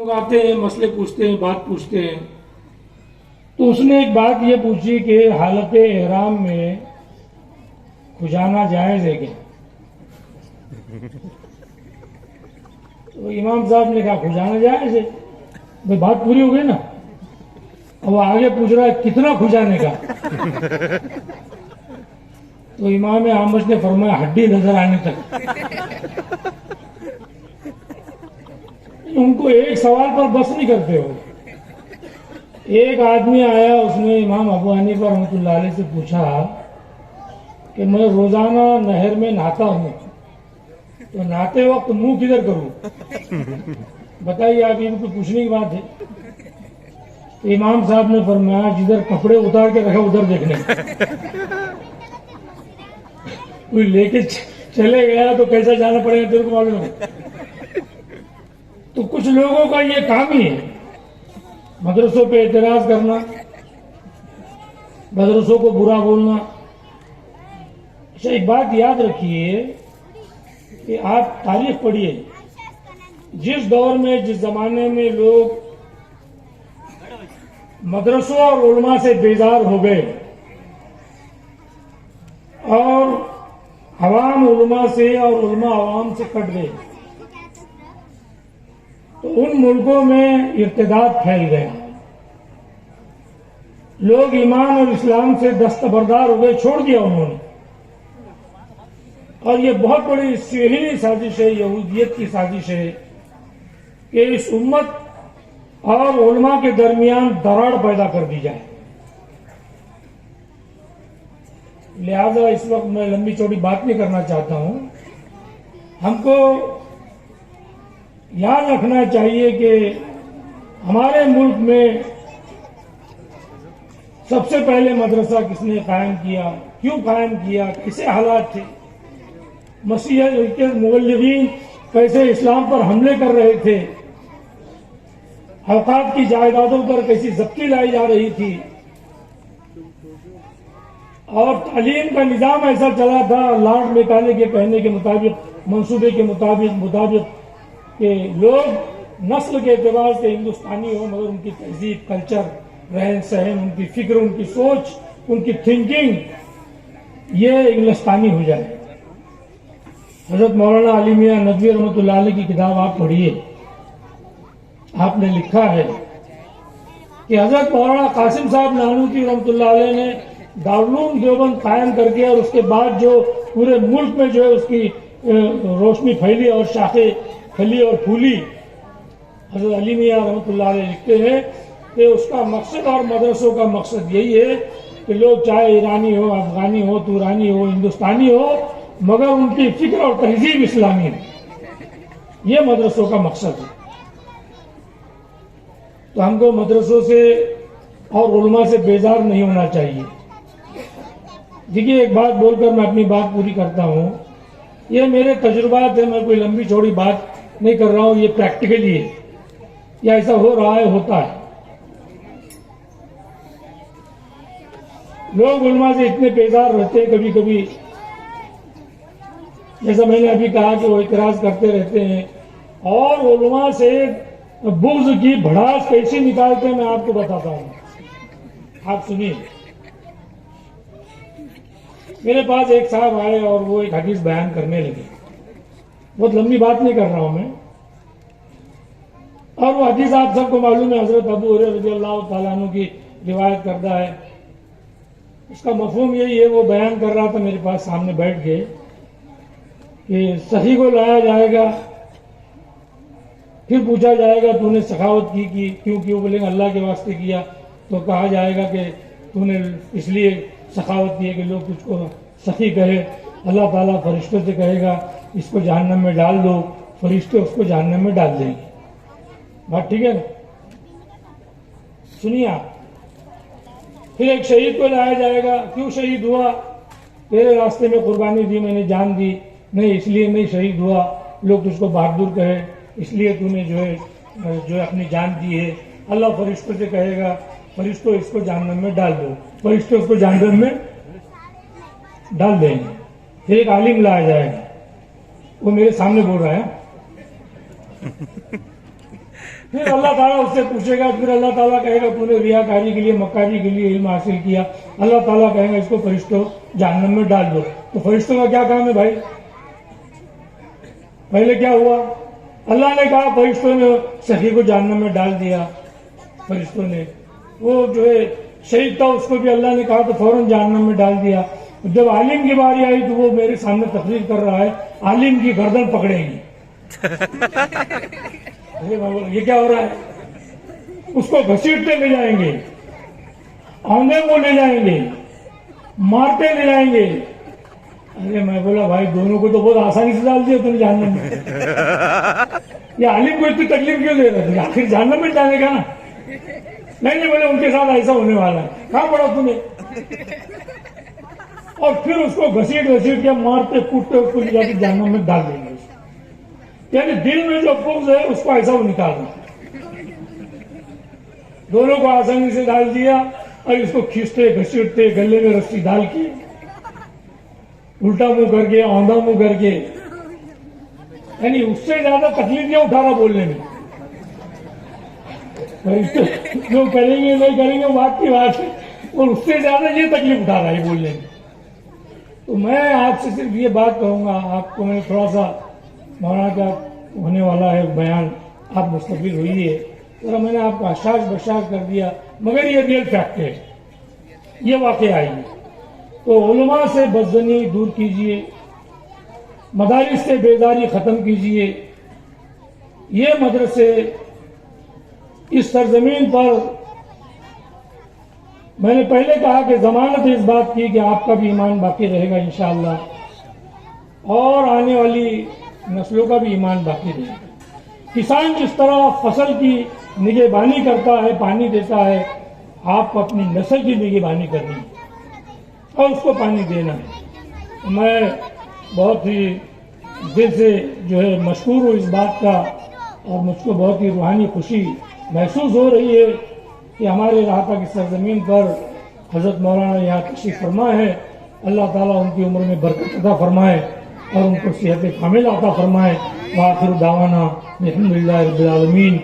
लोग आते हैं, मसले पूछते हैं, बात पूछते हैं। तो उसने एक बात ये पूछी कि हालत एहराम में खुजाना जायज़ है क्या? तो इमाम साहब ने कहा खुजाना जायज़ है। भाई बात पूरी हो गई ना। अब वो आगे पूछ रहा है कितना खुजाने का। तो इमाम आमश ने फरमाया हड्डी नजर आने तक। उनको एक सवाल पर बस नहीं करते हो। एक आदमी आया, उसने इमाम अबू हनीफा रहमतुल्लाह अलैह से पूछा कि मैं रोजाना नहर में नहाता हूँ, तो नहाते वक्त मुंह किधर करूं? बताइए, आप इनको पूछने की बात है। तो इमाम साहब ने फरमाया जिधर कपड़े उतार के रखे उधर देखने। कोई लेके चले गया तो कैसा जाना पड़ेगा तेरे को मालूम है। तो कुछ लोगों का ये काम ही है, मदरसों पे एतराज करना, मदरसों को बुरा बोलना। अच्छा, एक बात याद रखिए कि आप तारीख पढ़िए, जिस दौर में, जिस जमाने में लोग मदरसों और उलमा से बेजार हो गए और अवाम उलमा से और उलमा अवाम से कट गए, तो उन मुल्कों में इर्तिदाद फैल गया। लोग ईमान और इस्लाम से दस्तबरदार हो गए, छोड़ दिया उन्होंने। और ये बहुत बड़ी सेहनी साजिश है, यहूदियत की साजिश है कि इस उम्मत और उलमा के दरमियान दरार पैदा कर दी जाए। लिहाजा इस वक्त मैं लंबी चौड़ी बात नहीं करना चाहता हूं। हमको याद रखना चाहिए कि हमारे मुल्क में सबसे पहले मदरसा किसने कायम किया, क्यों कायम किया, कैसे हालात थे, मसीह के मुबल्लिगीन कैसे इस्लाम पर हमले कर रहे थे, औकात की जायदादों पर कैसी जब्ती लाई जा रही थी, और तालीम का निजाम ऐसा चला था लॉर्ड मेकाले के कहने के मुताबिक, मंसूबे के मुताबिक कि लोग नस्ल के एतबार से हिंदुस्तानी हो, मगर उनकी तहजीब, कल्चर, रहन सहन, उनकी फिक्र, उनकी सोच, उनकी थिंकिंग ये इंग्लिस्तानी हो जाए। हजरत मौलाना अली मियां नदवी रहमतुल्लाह अलैह की किताब आप पढ़िए। आपने लिखा है कि हजरत मौलाना कासिम साहब नानूती रहमतुल्लाह अलैह ने दारुल देवबंद कायम करके और उसके बाद जो पूरे मुल्क में जो है उसकी रोशनी फैली और शाखें फली और फूली। हजरत अली मियां रहमतुल्लाह अलैह लिखते हैं कि उसका मकसद और मदरसों का मकसद यही है कि लोग चाहे ईरानी हो, अफगानी हो, तुरानी हो, हिंदुस्तानी हो, मगर उनकी फिक्र और तहजीब इस्लामी हो। ये मदरसों का मकसद है। तो हमको मदरसों से और उलमा से बेजार नहीं होना चाहिए। देखिए, एक बात बोलकर मैं अपनी बात पूरी करता हूँ। ये मेरे तजुर्बात है, मैं कोई लंबी चौड़ी बात नहीं कर रहा हूँ, ये प्रैक्टिकली है, या ऐसा हो रहा है, होता है। लोग उलमा से इतने बेजार रहते हैं कभी कभी, जैसा मैंने अभी कहा कि वो इतराज करते रहते हैं, और उलमा से बुग़्ज़ की भड़ास कैसे निकालते हैं मैं आपको बताता हूं। आप सुनिए। मेरे पास एक साहब आए और वो एक हदीस बयान करने लगे। बहुत लंबी बात नहीं कर रहा हूं मैं। और वो हदीस आप सबको मालूम है, हजरत अबू हुरैरा रज़ियल्लाहु तआला अन्हु की रिवायत करता है। इसका मफहूम यही है, वो बयान कर रहा था, मेरे पास सामने बैठ गए कि सही को लाया जाएगा, फिर पूछा जाएगा तूने सखावत की क्यों की? वो बोलेंगे अल्लाह के वास्ते किया। तो कहा जाएगा कि तूने इसलिए सखावत की है कि लोग तुझको सखी कहे। अल्लाह ताला फरिश्तों से कहेगा इसको जहन्नम में डाल दो, फरिश्ते उसको जहन्नम में डाल देंगे। बात ठीक है ना? सुनिए आप। फिर एक शहीद को लाया जाएगा, क्यों शहीद हुआ? तेरे रास्ते में कुर्बानी दी, मैंने जान दी। नहीं, इसलिए नहीं शहीद हुआ, लोग तुझको बहादुर कहे, इसलिए तूने जो है अपनी जान दी है। अल्लाह फरिश्तों से कहेगा फरिश्तों इसको जहन्नम में डाल दो, फरिश्तों उसको जहन्नम में डाल देंगे। फिर एक आलिम लाया जाएगा, वो मेरे सामने बोल रहा है फिर अल्लाह ताला उससे पूछेगा, फिर अल्लाह ताला कहेगा तूने रियाकारी के लिए मक्कारी के लिए इल्म हासिल किया, अल्लाह ताला कहेगा इसको फरिश्तों जहन्नम में डाल दो। तो फरिश्तों का क्या काम है भाई? पहले क्या हुआ? अल्लाह ने कहा, फरिश्तों ने सखी को जहन्नम में डाल दिया। फरिश्तों ने वो जो है शहीद था, उसको भी अल्लाह ने कहा तो फौरन जहन्नम में डाल दिया। जब आलिम की बारी आई तो वो मेरे सामने तकरीर कर रहा है, आलिम की गर्दन पकड़ेगी। ये क्या हो रहा है? उसको घसीटते ले जाएंगे, औंधे को ले जाएंगे, मारते ले जाएंगे। अरे मैं बोला भाई दोनों को तो बहुत आसानी से डाल दिया तुमने जहन्नम में। ये आलिम को इतनी तकलीफ क्यों दे रहे थे? आखिर जहन्नम में जाने का ना। नहीं बोले उनके साथ ऐसा होने वाला है, कहां पड़ा तुम्हें? और फिर उसको घसीट के मारते कूटते उसको ले जाकर जहन्नम में डाल देंगे। यानी दिल में जो बुग़्ज़ है उसको ऐसा वो निकालना। दोनों को आसानी से डाल दिया और इसको खींचते घसीटते गले में रस्सी डाल के उल्टा मुंह करके औंधा मुंह करके, यानी उससे ज्यादा तकलीफ नहीं उठा रहा बोलने में। जो करेंगे नहीं करेंगे बात की बात है, और उससे ज्यादा ये तकलीफ उठा रहा है बोलने में। तो मैं आपसे सिर्फ ये बात कहूंगा, आपको मैं थोड़ा सा मौलाना का होने वाला है बयान, आप मुस्तफिद हुई जरा, मैंने आपको आशाश बशाश कर दिया, मगर ये रियल फैक्ट है, ये वाकया है। तो उलमा से बदजनी दूर कीजिए, मदारिस से बेदारी खत्म कीजिए। ये मदरसे इस सरजमीन पर, मैंने पहले कहा कि जमानत इस बात की कि आपका भी ईमान बाकी रहेगा इंशाअल्लाह, और आने वाली नस्लों का भी ईमान बाकी रहेगा। किसान जिस तरह फसल की निगहबानी करता है, पानी देता है, आपको अपनी नस्ल की निगहबानी करनी है और उसको पानी देना है। मैं बहुत ही दिल से जो है मशहूर हूँ इस बात का, और मुझको बहुत ही रूहानी खुशी महसूस हो रही है कि हमारे राहता की सरजमीन पर हज़रत मौलाना यहाँ तशरीफ़ फरमा है। अल्लाह ताला उनकी उम्र में बरकत अता फरमाए और उनको सेहत कामिल अता फरमाए। व आखिर दावाना अल्हम्दुलिल्लाहि रब्बिल आलमीन।